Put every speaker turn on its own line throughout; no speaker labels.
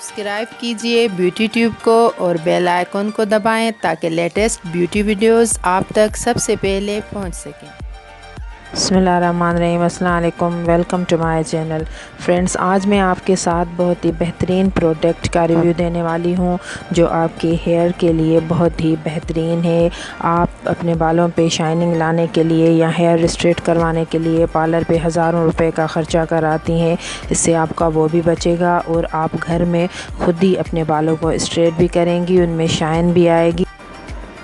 Subscribe कीजिए beauty tube को और बेल आइकन को दबाएं ताकि लेटेस्ट ब्यूटी वीडियोस आप तक सबसे पहले पहुंच सकें।
बिस्मिल्लाहिर्रहमानिर्रहीम, अस्सलाम वालेकुम, welcome to my channel. Friends, आज मैं आपके साथ बहुत ही बेहतरीन प्रोडक्ट का रिव्यू देने वाली हूं जो आपके हेयर के लिए बहुत ही बेहतरीन है। आप अपने बालों पे शाइनिंग लाने के लिए या हेयर स्ट्रेट करवाने के लिए पार्लर पे हज़ारों रुपए का ख़र्चा कराती हैं, इससे आपका वो भी बचेगा और आप घर में ख़ुद ही अपने बालों को स्ट्रेट भी करेंगी, उनमें शाइन भी आएगी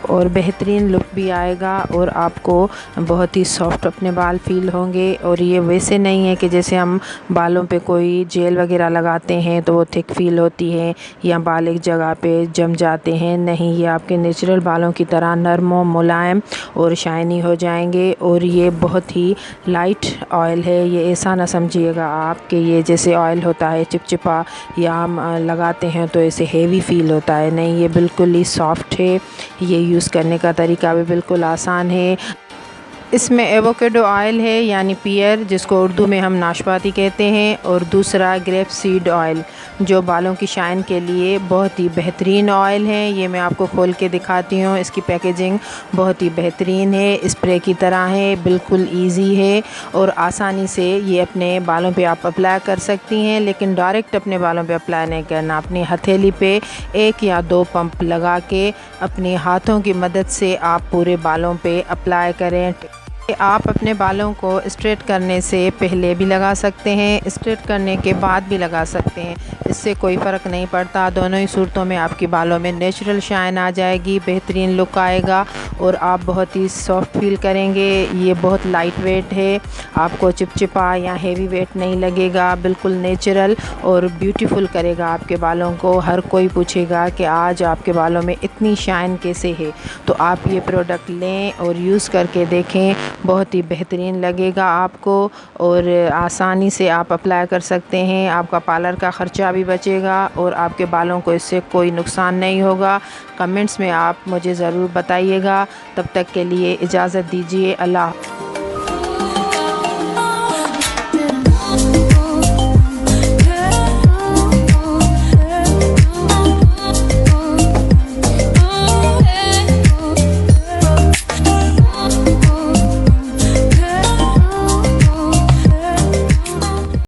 और बेहतरीन लुक भी आएगा और आपको बहुत ही सॉफ्ट अपने बाल फ़ील होंगे। और ये वैसे नहीं है कि जैसे हम बालों पे कोई जेल वगैरह लगाते हैं तो वो थिक फ़ील होती है या बाल एक जगह पे जम जाते हैं। नहीं, ये आपके नेचुरल बालों की तरह नरम और मुलायम और शाइनी हो जाएंगे। और ये बहुत ही लाइट ऑयल है, ये ऐसा ना समझिएगा आप कि ये जैसे ऑयल होता है चिपचिपा या हम लगाते हैं तो ऐसे हेवी फ़ील होता है। नहीं, ये बिल्कुल ही सॉफ्ट है। ये यूज़ करने का तरीका भी बिल्कुल आसान है। इसमें एवोकेडो ऑयल है यानी पियर, जिसको उर्दू में हम नाशपाती कहते हैं, और दूसरा ग्रेप सीड ऑयल जो बालों की शाइन के लिए बहुत ही बेहतरीन ऑयल है। ये मैं आपको खोल के दिखाती हूँ। इसकी पैकेजिंग बहुत ही बेहतरीन है, स्प्रे की तरह है, बिल्कुल इजी है और आसानी से ये अपने बालों पे आप अप्लाई कर सकती हैं। लेकिन डायरेक्ट अपने बालों पे अप्लाई नहीं करना, अपनी हथेली पे 1 या 2 पंप लगा के अपने हाथों की मदद से आप पूरे बालों पे अप्लाई करें। आप अपने बालों को स्ट्रेट करने से पहले भी लगा सकते हैं, स्ट्रेट करने के बाद भी लगा सकते हैं, इससे कोई फ़र्क नहीं पड़ता। दोनों ही सूरतों में आपके बालों में नेचुरल शाइन आ जाएगी, बेहतरीन लुक आएगा और आप बहुत ही सॉफ्ट फील करेंगे। ये बहुत लाइट वेट है, आपको चिपचिपा या हेवी वेट नहीं लगेगा, बिल्कुल नेचुरल और ब्यूटीफुल करेगा आपके बालों को। हर कोई पूछेगा कि आज आपके बालों में इतनी शाइन कैसे है, तो आप ये प्रोडक्ट लें और यूज़ करके देखें, बहुत ही बेहतरीन लगेगा आपको और आसानी से आप अप्लाई कर सकते हैं। आपका पार्लर का ख़र्चा भी बचेगा और आपके बालों को इससे कोई नुकसान नहीं होगा। कमेंट्स में आप मुझे ज़रूर बताइएगा। तब तक के लिए इजाज़त दीजिए। अल्लाह।